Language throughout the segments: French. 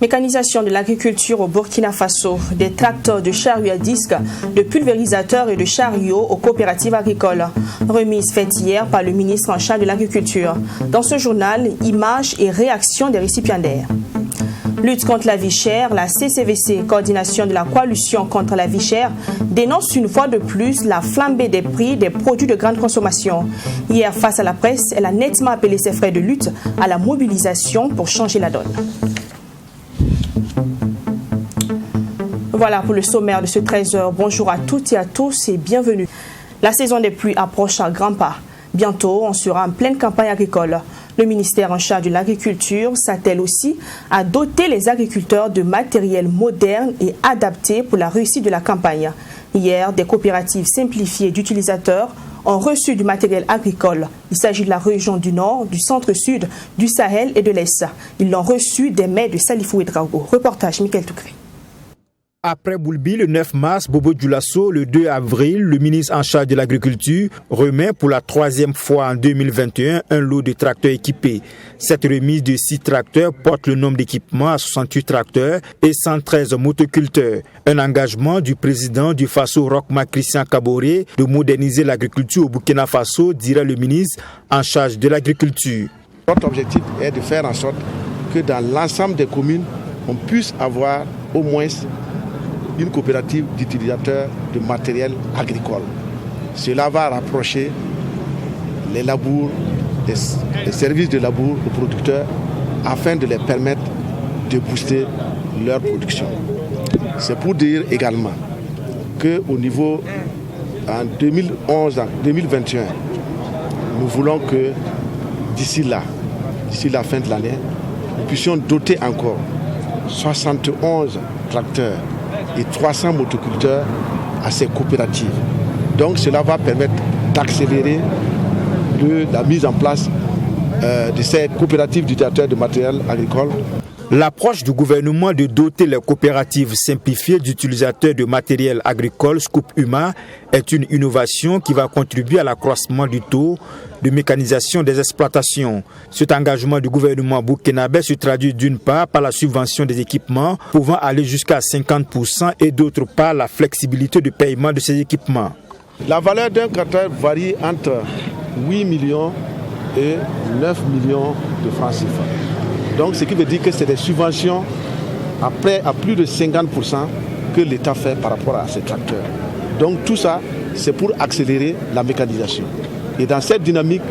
Mécanisation de l'agriculture au Burkina Faso, des tracteurs de chariots à disque, de pulvérisateurs et de chariots aux coopératives agricoles. Remise faite hier par le ministre en charge de l'agriculture. Dans ce journal, images et réactions des récipiendaires. Lutte contre la vie chère, la CCVC, coordination de la coalition contre la vie chère, dénonce une fois de plus la flambée des prix des produits de grande consommation. Hier, face à la presse, elle a nettement appelé ses frères de lutte à la mobilisation pour changer la donne. Voilà pour le sommaire de ce 13h. Bonjour à toutes et à tous et bienvenue. La saison des pluies approche à grands pas. Bientôt, on sera en pleine campagne agricole. Le ministère en charge de l'agriculture s'attelle aussi à doter les agriculteurs de matériel moderne et adapté pour la réussite de la campagne. Hier, des coopératives simplifiées d'utilisateurs ont reçu du matériel agricole. Il s'agit de la région du Nord, du Centre-Sud, du Sahel et de l'Est. Ils l'ont reçu des maires de Salifou et Drago. Reportage Michael Toukré. Après Boulbi le 9 mars, Bobo Dioulasso le 2 avril, le ministre en charge de l'agriculture remet pour la troisième fois en 2021 un lot de tracteurs équipés. Cette remise de 6 tracteurs porte le nombre d'équipements à 68 tracteurs et 113 motoculteurs. Un engagement du président du Faso, Rochma Christian Kaboré, de moderniser l'agriculture au Burkina Faso, dira le ministre en charge de l'agriculture. Notre objectif est de faire en sorte que dans l'ensemble des communes, on puisse avoir au moins une coopérative d'utilisateurs de matériel agricole. Cela va rapprocher les labours, les services de labour aux producteurs afin de les permettre de booster leur production. C'est pour dire également qu'au niveau en 2021, nous voulons que d'ici la fin de l'année, nous puissions doter encore 71 tracteurs et 300 motoculteurs à ces coopératives. Donc cela va permettre d'accélérer la mise en place de ces coopératives d'utilisateurs de matériel agricole. L'approche du gouvernement de doter les coopératives simplifiées d'utilisateurs de matériel agricole Scoop UMA est une innovation qui va contribuer à l'accroissement du taux de mécanisation des exploitations. Cet engagement du gouvernement burkinabé se traduit d'une part par la subvention des équipements pouvant aller jusqu'à 50% et d'autre part la flexibilité de paiement de ces équipements. La valeur d'un tracteur varie entre 8 millions et 9 millions de francs CFA. Donc ce qui veut dire que c'est des subventions à plus de 50% que l'État fait par rapport à ces tracteurs. Donc tout ça, c'est pour accélérer la mécanisation. Et dans cette dynamique,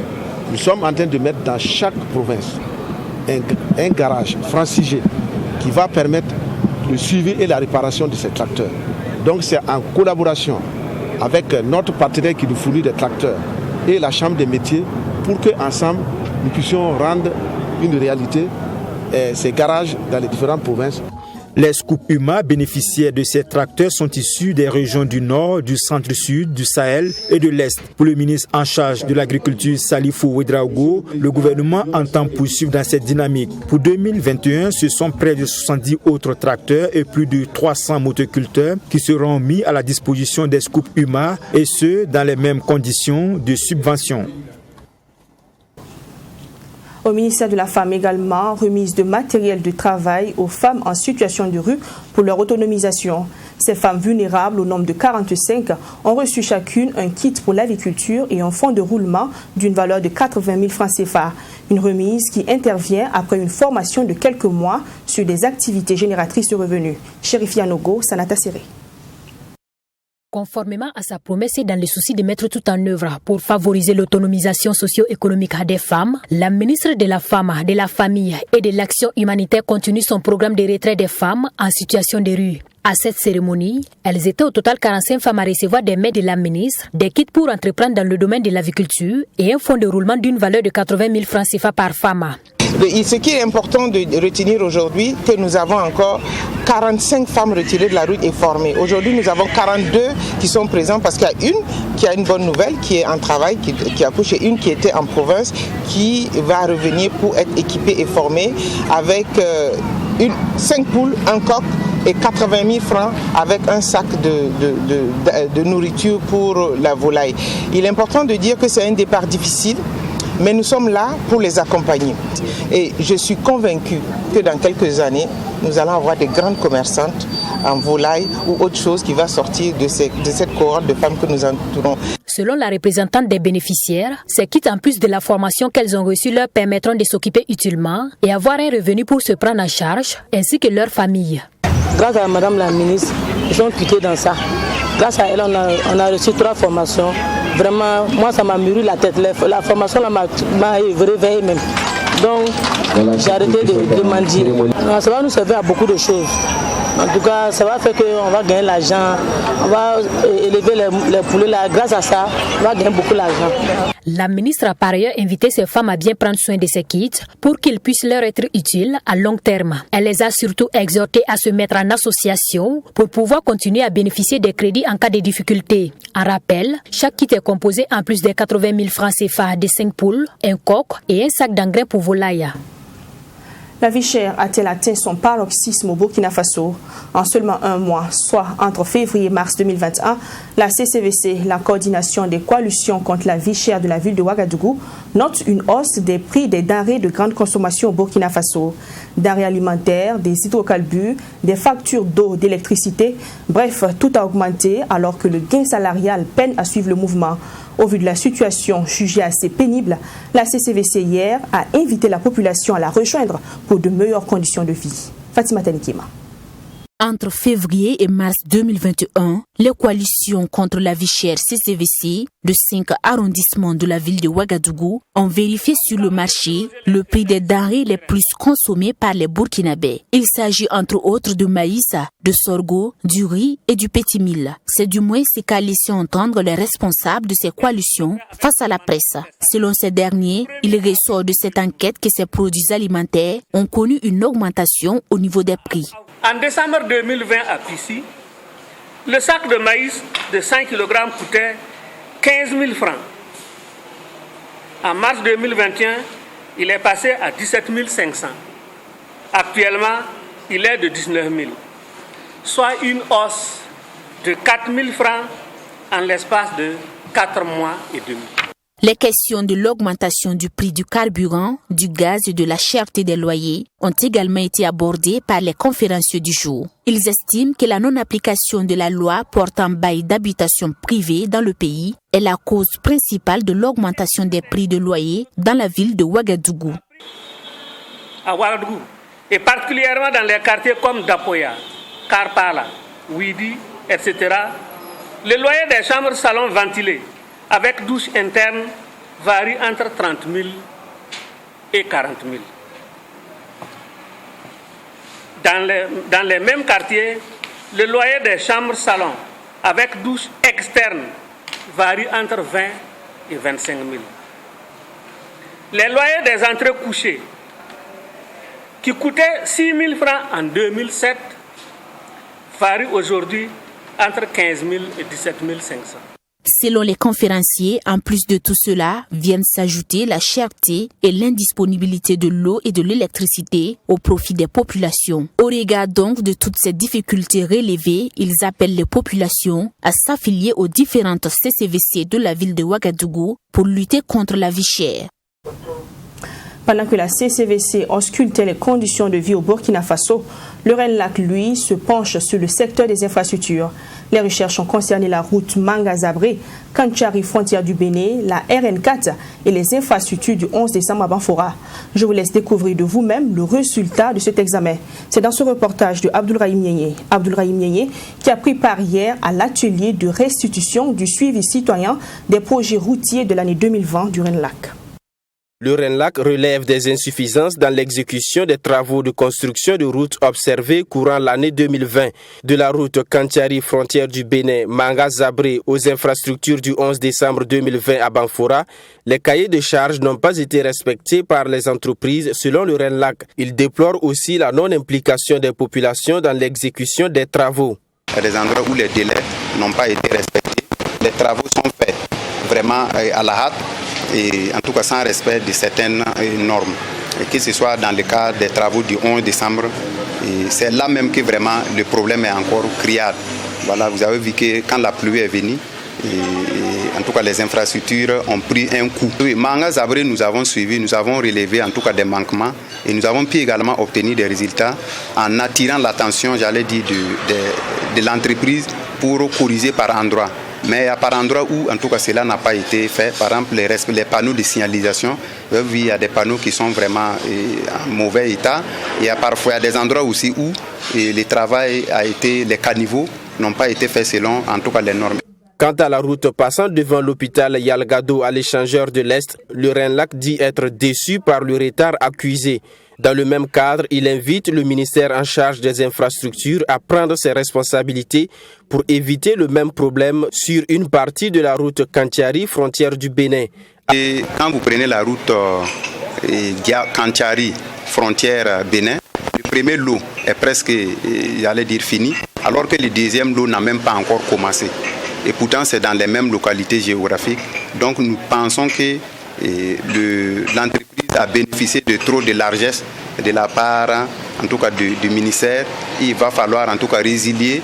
nous sommes en train de mettre dans chaque province un garage francigé qui va permettre le suivi et la réparation de ces tracteurs. Donc c'est en collaboration avec notre partenaire qui nous fournit des tracteurs et la Chambre des métiers pour qu'ensemble, nous puissions rendre une réalité ces garages dans les différentes provinces. Les Scoop UMA bénéficiaires de ces tracteurs sont issus des régions du Nord, du Centre-Sud, du Sahel et de l'Est. Pour le ministre en charge de l'agriculture Salifou Ouedraogo, le gouvernement entend poursuivre dans cette dynamique. Pour 2021, ce sont près de 70 autres tracteurs et plus de 300 motoculteurs qui seront mis à la disposition des Scoop UMA et ce, dans les mêmes conditions de subvention. Au ministère de la Femme également, remise de matériel de travail aux femmes en situation de rue pour leur autonomisation. Ces femmes vulnérables, au nombre de 45, ont reçu chacune un kit pour l'aviculture et un fonds de roulement d'une valeur de 80 000 francs CFA. Une remise qui intervient après une formation de quelques mois sur des activités génératrices de revenus. Chérifia Nogo, Sanata Seré. Conformément à sa promesse et dans le souci de mettre tout en œuvre pour favoriser l'autonomisation socio-économique des femmes, la ministre de la Femme, de la Famille et de l'Action humanitaire continue son programme de retrait des femmes en situation de rue. À cette cérémonie, elles étaient au total 45 femmes à recevoir des mains de la ministre, des kits pour entreprendre dans le domaine de l'aviculture et un fonds de roulement d'une valeur de 80 000 francs CFA par femme. Ce qui est important de retenir aujourd'hui, que nous avons encore 45 femmes retirées de la rue et formées. Aujourd'hui, nous avons 42 qui sont présents parce qu'il y a une qui a une bonne nouvelle, qui est en travail, qui accouche, et une qui était en province, qui va revenir pour être équipée et formée avec 5 poules, un coq et 80 000 francs avec un sac de nourriture pour la volaille. Il est important de dire que c'est un départ difficile, mais nous sommes là pour les accompagner. Et je suis convaincue que dans quelques années, nous allons avoir des grandes commerçantes en volaille ou autre chose qui va sortir de cette cohorte de femmes que nous entourons. Selon la représentante des bénéficiaires, ces kits, en plus de la formation qu'elles ont reçue, leur permettront de s'occuper utilement et avoir un revenu pour se prendre en charge, ainsi que leur famille. Grâce à Madame la ministre, ils sont quittés dans ça. Grâce à elle, on a reçu 3 formations. Vraiment, moi, ça m'a mûri la tête. La formation là, m'a réveillé même. Donc, j'ai arrêté de mendier. Ça va nous servir à beaucoup de choses. En tout cas, ça va faire qu'on va gagner l'argent, on va élever les poulets là. Grâce à ça, on va gagner beaucoup d'argent. La ministre a par ailleurs invité ces femmes à bien prendre soin de ces kits pour qu'ils puissent leur être utiles à long terme. Elle les a surtout exhortées à se mettre en association pour pouvoir continuer à bénéficier des crédits en cas de difficulté. En rappel, chaque kit est composé en plus de 80 000 francs CFA de 5 poules, un coq et un sac d'engrais pour volaille. La vie chère a-t-elle atteint son paroxysme au Burkina Faso? En seulement un mois, soit entre février et mars 2021, la CCVC, la coordination des coalitions contre la vie chère de la ville de Ouagadougou, note une hausse des prix des denrées de grande consommation au Burkina Faso. Denrées alimentaires, des hydrocarbures, des factures d'eau, d'électricité, bref, tout a augmenté alors que le gain salarial peine à suivre le mouvement. Au vu de la situation jugée assez pénible, la CCVC hier a invité la population à la rejoindre pour de meilleures conditions de vie. Fatima Tanikima. Entre février et mars 2021, les coalitions contre la vie chère CCVC de 5 arrondissements de la ville de Ouagadougou ont vérifié sur le marché le prix des denrées les plus consommées par les Burkinabés. Il s'agit entre autres de maïs, de sorgho, du riz et du petit mil. C'est du moins ces coalitions entendre les responsables de ces coalitions face à la presse. Selon ces derniers, il ressort de cette enquête que ces produits alimentaires ont connu une augmentation au niveau des prix. En décembre 2020 à Pissy, le sac de maïs de 100 kg coûtait 15 000 francs. En mars 2021, il est passé à 17 500. Actuellement, il est de 19 000, soit une hausse de 4 000 francs en l'espace de 4 mois et demi. Les questions de l'augmentation du prix du carburant, du gaz et de la cherté des loyers ont également été abordées par les conférenciers du jour. Ils estiment que la non-application de la loi portant bail d'habitation privée dans le pays est la cause principale de l'augmentation des prix de loyer dans la ville de Ouagadougou. À Ouagadougou, et particulièrement dans les quartiers comme Dapoya, Karpala, Ouidi, etc., les loyers des chambres salons ventilées avec douche interne varie entre 30 000 et 40 000. Dans les mêmes quartiers, le loyer des chambres salons avec douche externe varie entre 20 et 25 000. Les loyers des entrées couchées, qui coûtaient 6 000 francs en 2007, varient aujourd'hui entre 15 000 et 17 500. Selon les conférenciers, en plus de tout cela, viennent s'ajouter la cherté et l'indisponibilité de l'eau et de l'électricité au profit des populations. Au regard donc de toutes ces difficultés relevées, ils appellent les populations à s'affilier aux différentes CCVC de la ville de Ouagadougou pour lutter contre la vie chère. Pendant que la CCVC auscultait les conditions de vie au Burkina Faso, le RENLAC, lui, se penche sur le secteur des infrastructures. Les recherches ont concerné la route Manga-Zabré, Kantchari, frontière du Bénin, la RN4 et les infrastructures du 11 décembre à Banfora. Je vous laisse découvrir de vous-même le résultat de cet examen. C'est dans ce reportage de Abdoulrahim Niénié. Abdoulrahim Niénié qui a pris part hier à l'atelier de restitution du suivi citoyen des projets routiers de l'année 2020 du RENLAC. Le RENLAC relève des insuffisances dans l'exécution des travaux de construction de routes observés courant l'année 2020. De la route Kantchari, frontière du Bénin, Manga-Zabré aux infrastructures du 11 décembre 2020 à Banfora, les cahiers de charges n'ont pas été respectés par les entreprises selon le RENLAC. Il déplore aussi la non-implication des populations dans l'exécution des travaux. Il y a des endroits où les délais n'ont pas été respectés. Les travaux sont faits vraiment à la hâte et en tout cas sans respect de certaines normes. Et que ce soit dans le cas des travaux du 11 décembre, c'est là même que vraiment le problème est encore criard. Voilà, vous avez vu que quand la pluie est venue, en tout cas les infrastructures ont pris un coup. Oui, Manga Zabré, nous avons suivi, nous avons relevé en tout cas des manquements et nous avons pu également obtenir des résultats en attirant l'attention, j'allais dire, de l'entreprise pour corriger par endroit. Mais il y a par endroit où, en tout cas, cela n'a pas été fait. Par exemple, les panneaux de signalisation, il y a des panneaux qui sont vraiment en mauvais état. Il y a parfois des endroits aussi où le travail a été, les caniveaux n'ont pas été faits selon, en tout cas, les normes. Quant à la route passant devant l'hôpital Yalgado à l'échangeur de l'Est, le Renlac dit être déçu par le retard accusé. Dans le même cadre, il invite le ministère en charge des infrastructures à prendre ses responsabilités pour éviter le même problème sur une partie de la route Kantiari, frontière du Bénin. Et quand vous prenez la route Kantiari, frontière Bénin, le premier lot est presque, j'allais dire, fini, alors que le deuxième lot n'a même pas encore commencé. Et pourtant, c'est dans les mêmes localités géographiques. Donc, nous pensons que l'entreprise a bénéficié de trop de largesse de la part, en tout cas, du ministère. Il va falloir, en tout cas, résilier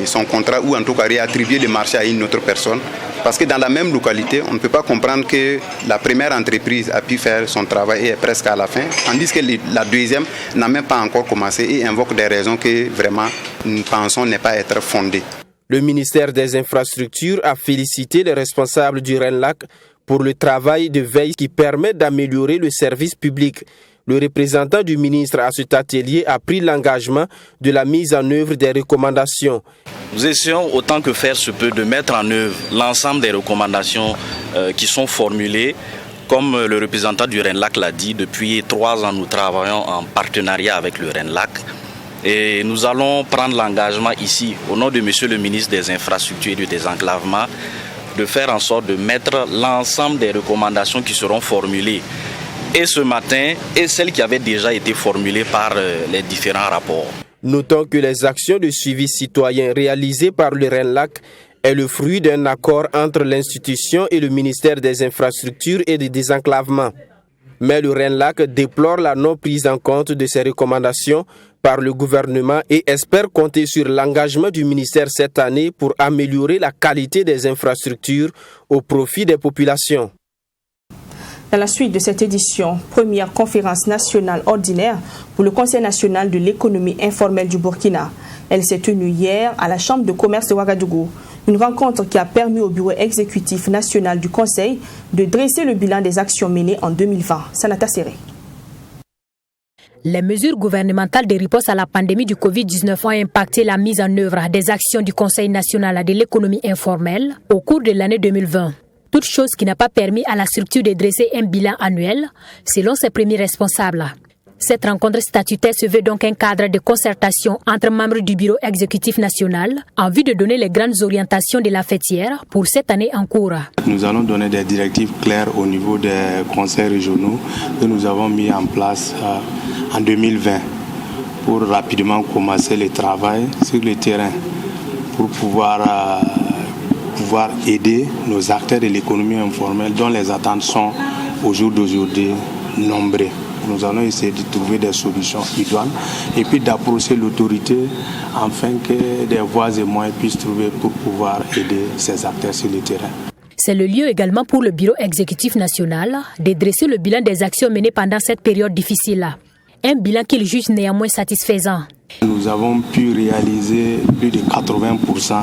son contrat ou, en tout cas, réattribuer le marché à une autre personne. Parce que dans la même localité, on ne peut pas comprendre que la première entreprise a pu faire son travail et est presque à la fin, tandis que la deuxième n'a même pas encore commencé et invoque des raisons que, vraiment, nous pensons ne pas être fondées. Le ministère des Infrastructures a félicité les responsables du Renlac pour le travail de veille qui permet d'améliorer le service public. Le représentant du ministre à cet atelier a pris l'engagement de la mise en œuvre des recommandations. Nous essayons autant que faire se peut de mettre en œuvre l'ensemble des recommandations qui sont formulées. Comme le représentant du Renlac l'a dit, depuis 3 ans nous travaillons en partenariat avec le Renlac. Et nous allons prendre l'engagement ici, au nom de Monsieur le ministre des Infrastructures et du Désenclavement, de faire en sorte de mettre l'ensemble des recommandations qui seront formulées, et ce matin, et celles qui avaient déjà été formulées par les différents rapports. Notons que les actions de suivi citoyen réalisées par le Renlac est le fruit d'un accord entre l'institution et le ministère des Infrastructures et du Désenclavement. Mais le Renlac déplore la non prise en compte de ces recommandations par le gouvernement et espère compter sur l'engagement du ministère cette année pour améliorer la qualité des infrastructures au profit des populations. Dans la suite de cette édition, première conférence nationale ordinaire pour le Conseil national de l'économie informelle du Burkina. Elle s'est tenue hier à la Chambre de commerce de Ouagadougou. Une rencontre qui a permis au Bureau exécutif national du Conseil de dresser le bilan des actions menées en 2020. Sanata Serré. Les mesures gouvernementales de riposte à la pandémie du Covid-19 ont impacté la mise en œuvre des actions du Conseil national de l'économie informelle au cours de l'année 2020. Toute chose qui n'a pas permis à la structure de dresser un bilan annuel, selon ses premiers responsables. Cette rencontre statutaire se veut donc un cadre de concertation entre membres du Bureau exécutif national en vue de donner les grandes orientations de la fêtière pour cette année en cours. Nous allons donner des directives claires au niveau des conseils régionaux que nous avons mis en place en 2020 pour rapidement commencer le travail sur le terrain pour pouvoir aider nos acteurs de l'économie informelle dont les attentes sont au jour d'aujourd'hui nombreuses. Nous allons essayer de trouver des solutions idoines et puis d'approcher l'autorité afin que des voies et moyens puissent trouver pour pouvoir aider ces acteurs sur le terrain. C'est le lieu également pour le Bureau exécutif national de dresser le bilan des actions menées pendant cette période difficile. Un bilan qu'il juge néanmoins satisfaisant. Nous avons pu réaliser plus de 80%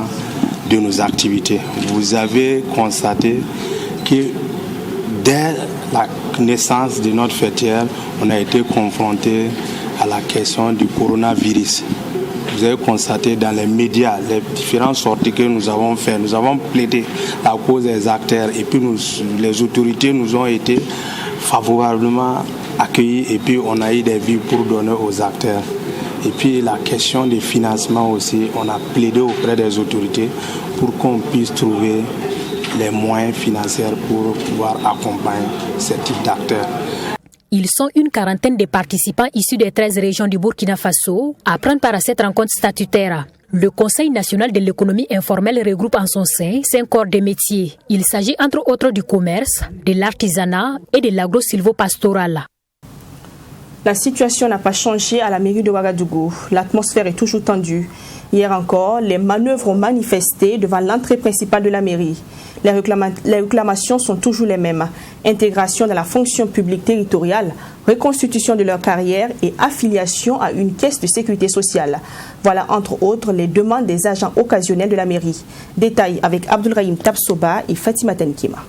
de nos activités. Vous avez constaté que dès la naissance de notre fêtière, on a été confronté à la question du coronavirus. Vous avez constaté dans les médias les différentes sorties que nous avons faites. Nous avons plaidé la cause des acteurs et puis les autorités nous ont été favorablement accueillis et puis on a eu des vues pour donner aux acteurs. Et puis la question des financements aussi, on a plaidé auprès des autorités pour qu'on puisse trouver les moyens financiers pour pouvoir accompagner ce type d'acteurs. Ils sont une quarantaine de participants issus des 13 régions du Burkina Faso à prendre part à cette rencontre statutaire. Le Conseil national de l'économie informelle regroupe en son sein 5 corps de métiers. Il s'agit entre autres du commerce, de l'artisanat et de l'agro-silvopastoral. La situation n'a pas changé à la mairie de Ouagadougou. L'atmosphère est toujours tendue. Hier encore, les manœuvres ont manifesté devant l'entrée principale de la mairie. Les réclamations sont toujours les mêmes. Intégration dans la fonction publique territoriale, reconstitution de leur carrière et affiliation à une caisse de sécurité sociale. Voilà entre autres les demandes des agents occasionnels de la mairie. Détails avec Abdulrahim Tapsoba et Fatima Tenkima.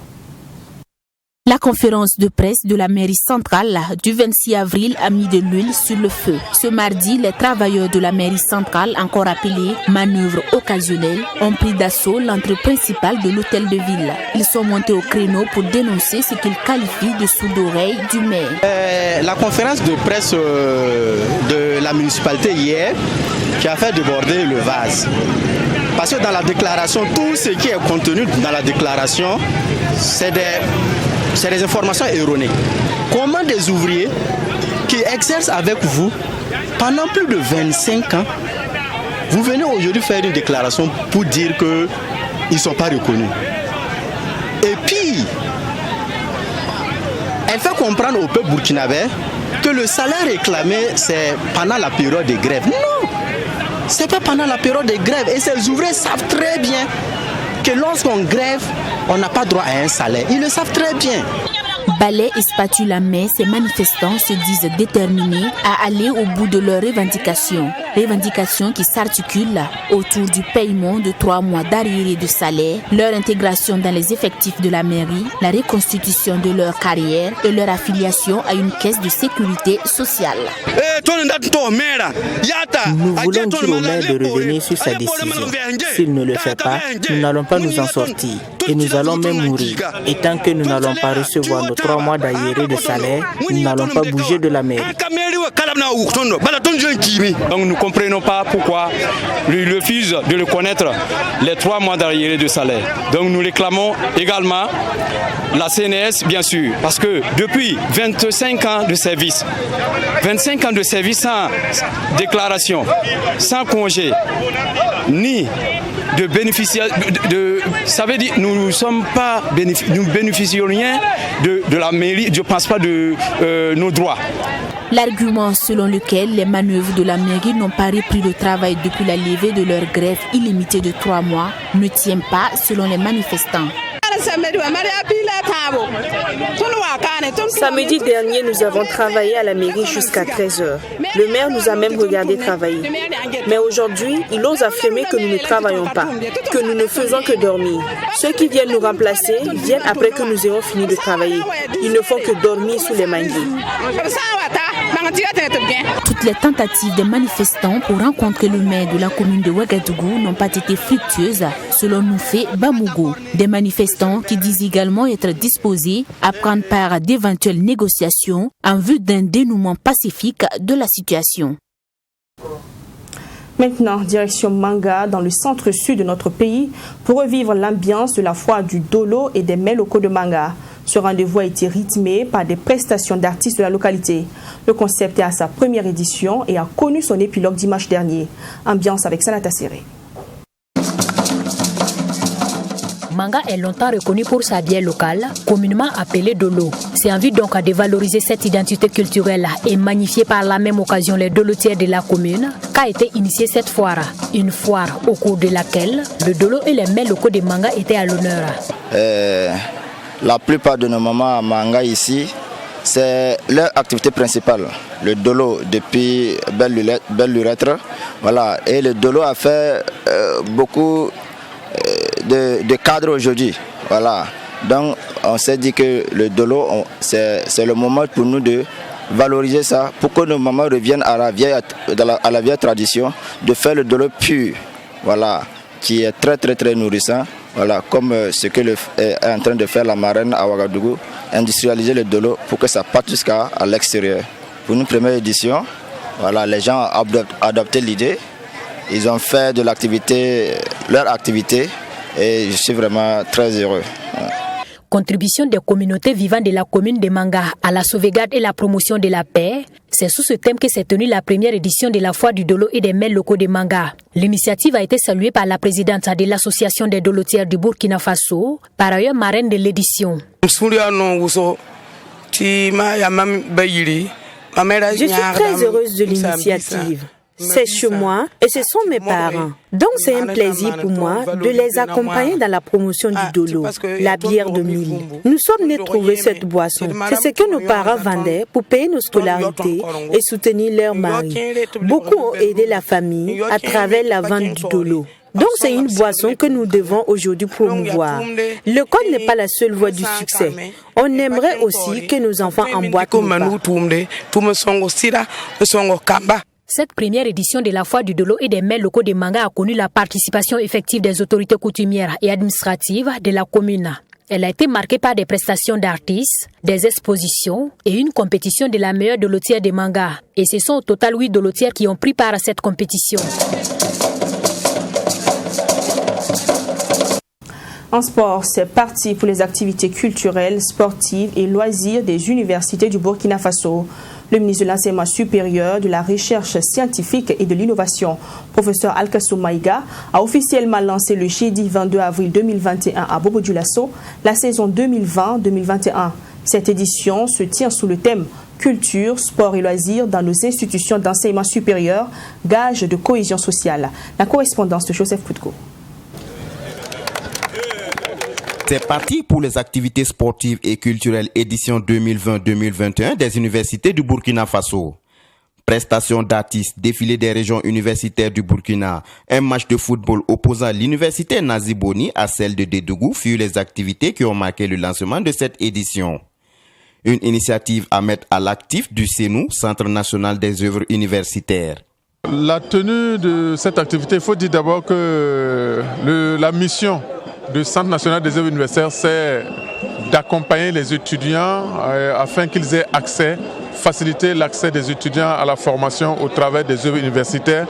La conférence de presse de la mairie centrale du 26 avril a mis de l'huile sur le feu. Ce mardi, les travailleurs de la mairie centrale, encore appelée manœuvre occasionnelle, ont pris d'assaut l'entrée principale de l'hôtel de ville. Ils sont montés au créneau pour dénoncer ce qu'ils qualifient de sourd d'oreille du maire. La conférence de presse de la municipalité hier qui a fait déborder le vase. Parce que dans la déclaration, tout ce qui est contenu dans la déclaration, c'est des informations erronées. Comment des ouvriers qui exercent avec vous pendant plus de 25 ans, vous venez aujourd'hui faire une déclaration pour dire qu'ils ne sont pas reconnus. Et puis, elle fait comprendre au peuple burkinabé que le salaire réclamé, c'est pendant la période de grève. Non, ce n'est pas pendant la période de grève. Et ces ouvriers savent très bien que lorsqu'on grève, on n'a pas droit à un salaire. Ils le savent très bien. Balais et spatule à main, ces manifestants se disent déterminés à aller au bout de leurs revendications. Revendications qui s'articulent autour du paiement de 3 mois d'arriérés de salaire, leur intégration dans les effectifs de la mairie, la reconstitution de leur carrière et leur affiliation à une caisse de sécurité sociale. Nous voulons dire au maire de revenir sur sa décision. S'il ne le fait pas, nous n'allons pas nous en sortir et nous allons même mourir. Et tant que nous n'allons pas recevoir nos 3 mois d'arriérés de salaire, nous n'allons pas bouger de la mairie. Donc nous ne comprenons pas pourquoi il refuse de reconnaître les 3 mois d'arriérés de salaire. Donc nous réclamons également la CNS, bien sûr, parce que depuis 25 ans de service, 25 ans de service sans déclaration, sans congé, ni de bénéficiaires, ça veut dire nous ne bénéficions rien de la mairie, je ne pense pas de nos droits. L'argument selon lequel les manœuvres de la mairie n'ont pas repris le travail depuis la levée de leur grève illimitée de 3 mois ne tient pas selon les manifestants. Samedi dernier, nous avons travaillé à la mairie jusqu'à 13h. Le maire nous a même regardé travailler. Mais aujourd'hui, il ose affirmer que nous ne travaillons pas, que nous ne faisons que dormir. Ceux qui viennent nous remplacer viennent après que nous ayons fini de travailler. Ils ne font que dormir sous les manguiers. Toutes les tentatives des manifestants pour rencontrer le maire de la commune de Ouagadougou n'ont pas été fructueuses, selon Noufé Bamougo. Des manifestants qui disent également être disposés à prendre part à d'éventuelles négociations en vue d'un dénouement pacifique de la situation. Maintenant, direction Manga, dans le centre-sud de notre pays, pour revivre l'ambiance de la foire du Dolo et des mets locaux de Manga. Ce rendez-vous a été rythmé par des prestations d'artistes de la localité. Le concept est à sa première édition et a connu son épilogue dimanche dernier. Ambiance avec Sanata Séré. Manga est longtemps reconnu pour sa bière locale, communément appelée Dolo. C'est en vue donc de valoriser cette identité culturelle et magnifier par la même occasion les dolotières de la commune qu'a été initiée cette foire. Une foire au cours de laquelle le Dolo et les mets locaux de Manga étaient à l'honneur. La plupart de nos mamans à Manga ici, c'est leur activité principale. Le Dolo depuis belle lurette. Voilà. Et le Dolo a fait beaucoup de cadres aujourd'hui. Voilà. Donc on s'est dit que le Dolo, c'est le moment pour nous de valoriser ça, pour que nos mamans reviennent à la vieille tradition de faire le Dolo pur. Voilà. Qui est très très très nourrissant. Voilà, comme ce que est en train de faire la marraine à Ouagadougou, industrialiser le Dolo pour que ça parte jusqu'à l'extérieur. Pour une première édition, voilà, les gens ont adopté l'idée, ils ont fait de l'activité leur activité et je suis vraiment très heureux. contribution des communautés vivant de la commune de Manga à la sauvegarde et la promotion de la paix, c'est sous ce thème que s'est tenue la première édition de la foire du dolo et des mets locaux de Manga. L'initiative a été saluée par la présidente de l'association des dolotières du Burkina Faso, par ailleurs marraine de l'édition. Je suis très heureuse de l'initiative. C'est chez moi et ce sont mes parents. Donc c'est un plaisir pour moi de les accompagner dans la promotion du dolo, la bière de mille. Nous sommes nés trouver cette boisson. C'est ce que nos parents vendaient pour payer nos scolarités et soutenir leurs maris. Beaucoup ont aidé la famille à travers la vente du dolo. Donc c'est une boisson que nous devons aujourd'hui promouvoir. Le code n'est pas la seule voie du succès. On aimerait aussi que nos enfants en boivent. Cette première édition de la foire du dolo et des mets locaux de Manga a connu la participation effective des autorités coutumières et administratives de la commune. Elle a été marquée par des prestations d'artistes, des expositions et une compétition de la meilleure dolotière de Manga. Et ce sont au total 8 dolotières qui ont pris part à cette compétition. En sport, c'est parti pour les activités culturelles, sportives et loisirs des universités du Burkina Faso. Le ministre de l'Enseignement supérieur, de la Recherche scientifique et de l'Innovation, professeur Alkassou Maïga, a officiellement lancé le jeudi 22 avril 2021 à Bobo-Dioulasso la saison 2020-2021. Cette édition se tient sous le thème culture, sport et loisirs dans nos institutions d'enseignement supérieur, gage de cohésion sociale. La correspondance de Joseph Koutko. C'est parti pour les activités sportives et culturelles édition 2020-2021 des universités du Burkina Faso. Prestations d'artistes, défilé des régions universitaires du Burkina, un match de football opposant l'université Nazi Boni à celle de Dédougou furent les activités qui ont marqué le lancement de cette édition. Une initiative à mettre à l'actif du CENU, Centre national des œuvres universitaires. La tenue de cette activité, il faut dire d'abord que la mission du Centre national des œuvres universitaires, c'est d'accompagner les étudiants afin qu'ils aient accès, faciliter l'accès des étudiants à la formation au travers des œuvres universitaires.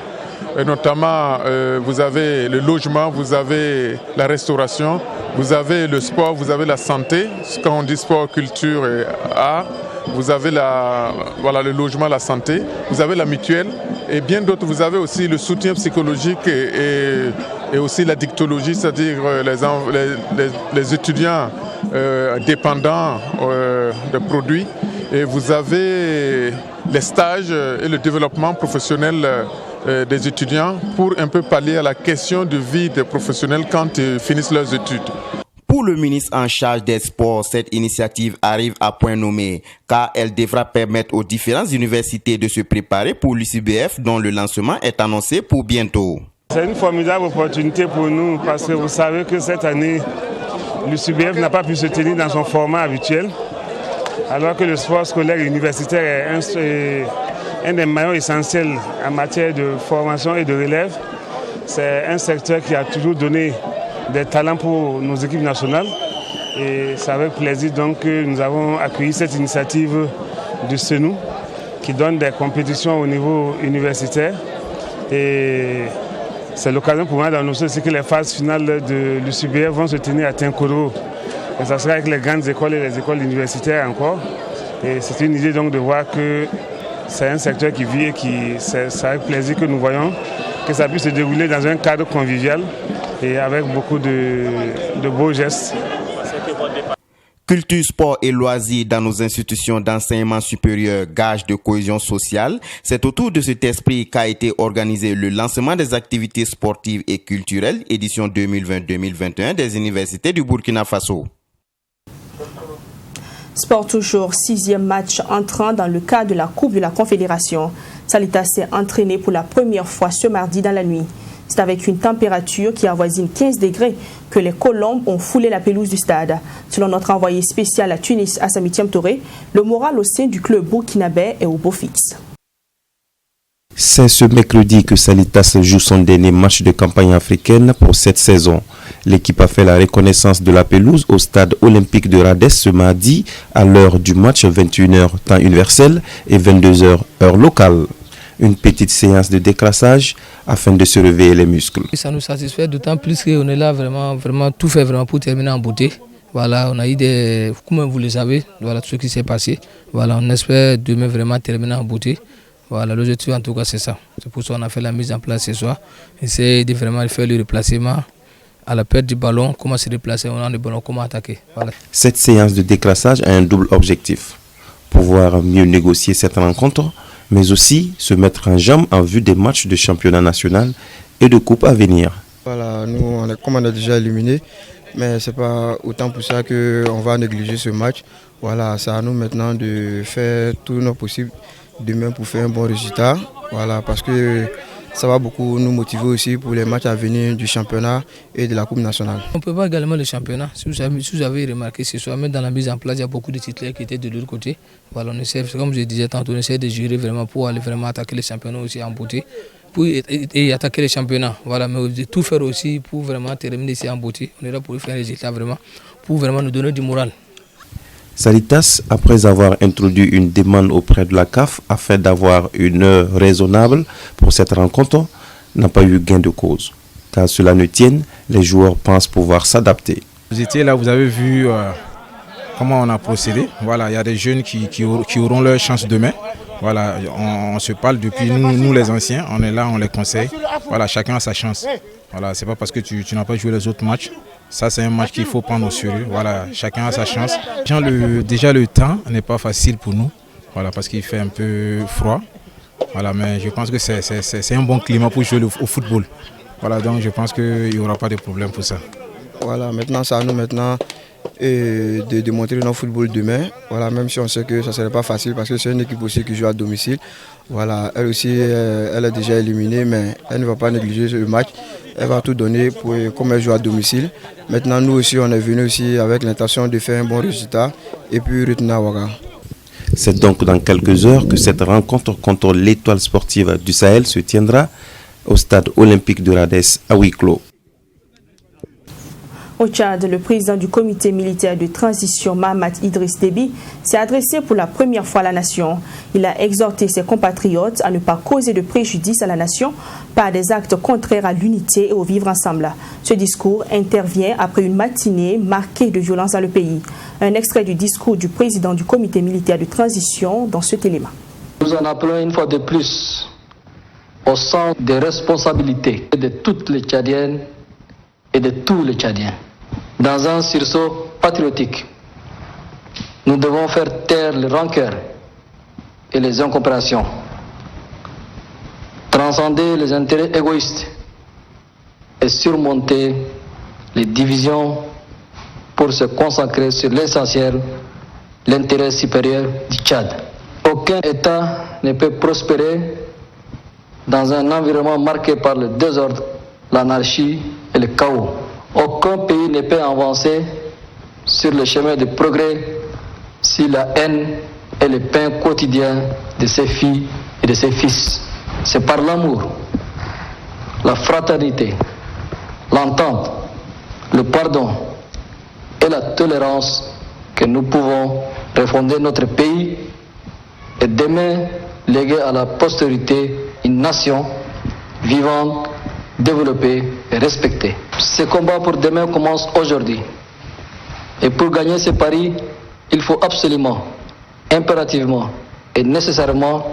Et notamment, vous avez le logement, vous avez la restauration, vous avez le sport, vous avez la santé, quand on dit sport, culture et art, vous avez le logement, la santé, vous avez la mutuelle et bien d'autres. Vous avez aussi le soutien psychologique et aussi la dictologie, c'est-à-dire les étudiants dépendants de produits. Et vous avez les stages et le développement professionnel des étudiants pour un peu pallier à la question de vie des professionnels quand ils finissent leurs études. Pour le ministre en charge des sports, cette initiative arrive à point nommé car elle devra permettre aux différentes universités de se préparer pour l'UCBF dont le lancement est annoncé pour bientôt. C'est une formidable opportunité pour nous parce que vous savez que cette année, l'UCBF n'a pas pu se tenir dans son format habituel alors que le sport scolaire et universitaire est un des maillons essentiels en matière de formation et de relève. C'est un secteur qui a toujours donné des talents pour nos équipes nationales et c'est avec plaisir donc que nous avons accueilli cette initiative du CENU qui donne des compétitions au niveau universitaire et c'est l'occasion pour moi d'annoncer aussi que les phases finales de l'UCBF vont se tenir à Tinkoro et ça sera avec les grandes écoles et les écoles universitaires encore et c'est une idée donc de voir que c'est un secteur qui vit et c'est avec plaisir que nous voyons que ça puisse se dérouler dans un cadre convivial et avec beaucoup de beaux gestes. Culture, sport et loisirs dans nos institutions d'enseignement supérieur, gage de cohésion sociale, c'est autour de cet esprit qu'a été organisé le lancement des activités sportives et culturelles, édition 2020-2021 des universités du Burkina Faso. Sport toujours, 6e match entrant dans le cadre de la Coupe de la Confédération. Salita s'est entraîné pour la première fois ce mardi dans la nuit. C'est avec une température qui avoisine 15 degrés que les colombes ont foulé la pelouse du stade. Selon notre envoyé spécial à Tunis, Assami Touré, le moral au sein du club burkinabé est au beau fixe. C'est ce mercredi que Salitas joue son dernier match de campagne africaine pour cette saison. L'équipe a fait la reconnaissance de la pelouse au stade olympique de Radès ce mardi à l'heure du match 21h temps universel et 22h heure locale. Une petite séance de décrassage afin de se réveiller les muscles. Ça nous satisfait d'autant plus qu'on est là vraiment tout fait vraiment pour terminer en beauté. Voilà, on a eu des, comme vous le savez, voilà tout ce qui s'est passé. Voilà, on espère demain vraiment terminer en beauté. Voilà, l'objectif en tout cas c'est ça. C'est pour ça qu'on a fait la mise en place ce soir. Essayer de vraiment faire le replacement à la perte du ballon, comment se déplacer, on a le ballon, comment attaquer. Voilà. Cette séance de décrassage a un double objectif. Pouvoir mieux négocier cette rencontre, mais aussi se mettre en jambe en vue des matchs de championnat national et de coupe à venir. Voilà, nous, comme on a déjà éliminé, mais ce n'est pas autant pour ça qu'on va négliger ce match. Voilà, c'est à nous maintenant de faire tout notre possible demain pour faire un bon résultat. Voilà, parce que ça va beaucoup nous motiver aussi pour les matchs à venir du championnat et de la Coupe nationale. On peut pas également le championnat. Si vous avez remarqué ce soir, même dans la mise en place, il y a beaucoup de titulaires qui étaient de l'autre côté. Voilà, on essaie, comme je disais tantôt, on essaie de gérer vraiment pour aller vraiment attaquer les championnats aussi en beauté. Et attaquer les championnats. Voilà, mais de tout faire aussi pour vraiment terminer ici en beauté. On est là pour faire un résultat vraiment, pour vraiment nous donner du moral. Salitas, après avoir introduit une demande auprès de la CAF afin d'avoir une heure raisonnable pour cette rencontre, n'a pas eu gain de cause. Car cela ne tienne, les joueurs pensent pouvoir s'adapter. Vous étiez là, vous avez vu comment on a procédé. Voilà, il y a des jeunes qui auront leur chance demain. Voilà, on se parle depuis nous les anciens, on est là, on les conseille. Voilà, chacun a sa chance. Voilà, c'est pas parce que tu n'as pas joué les autres matchs. Ça, c'est un match qu'il faut prendre au sérieux. Voilà, chacun a sa chance. Déjà, le temps n'est pas facile pour nous. Voilà, parce qu'il fait un peu froid. Voilà, mais je pense que c'est un bon climat pour jouer au football. Voilà, donc je pense qu'il n'y aura pas de problème pour ça. Voilà, maintenant, c'est à nous maintenant de démontrer notre football demain. Voilà, même si on sait que ça ne serait pas facile parce que c'est une équipe aussi qui joue à domicile. Voilà, elle aussi, elle est déjà éliminée, mais elle ne va pas négliger le match. Elle va tout donner comme elle joue à domicile. Maintenant, nous aussi, on est venus aussi avec l'intention de faire un bon résultat et puis retourner à Ouaga. C'est donc dans quelques heures que cette rencontre contre l'Étoile sportive du Sahel se tiendra au stade olympique de Radès à huis clos. Au Tchad, le président du comité militaire de transition, Mahamat Idriss Déby, s'est adressé pour la première fois à la nation. Il a exhorté ses compatriotes à ne pas causer de préjudice à la nation par des actes contraires à l'unité et au vivre ensemble. Ce discours intervient après une matinée marquée de violence dans le pays. Un extrait du discours du président du comité militaire de transition dans cet élément. Nous en appelons une fois de plus au sens des responsabilités de toutes les Tchadiennes et de tous les Tchadiens. Dans un sursaut patriotique, nous devons faire taire les rancœurs et les incompréhensions, transcender les intérêts égoïstes et surmonter les divisions pour se consacrer sur l'essentiel, l'intérêt supérieur du Tchad. Aucun État ne peut prospérer dans un environnement marqué par le désordre, l'anarchie et le chaos. Aucun pays ne peut avancer sur le chemin du progrès si la haine est le pain quotidien de ses filles et de ses fils. C'est par l'amour, la fraternité, l'entente, le pardon et la tolérance que nous pouvons refonder notre pays et demain léguer à la postérité une nation vivante, développée et respectée. Ce combat pour demain commence aujourd'hui. Et pour gagner ce pari, il faut absolument, impérativement et nécessairement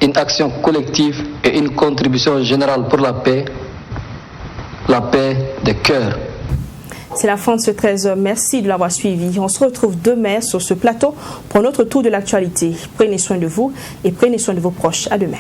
une action collective et une contribution générale pour la paix de cœur. C'est la fin de ce 13h. Merci de l'avoir suivi. On se retrouve demain sur ce plateau pour notre tour de l'actualité. Prenez soin de vous et prenez soin de vos proches. À demain.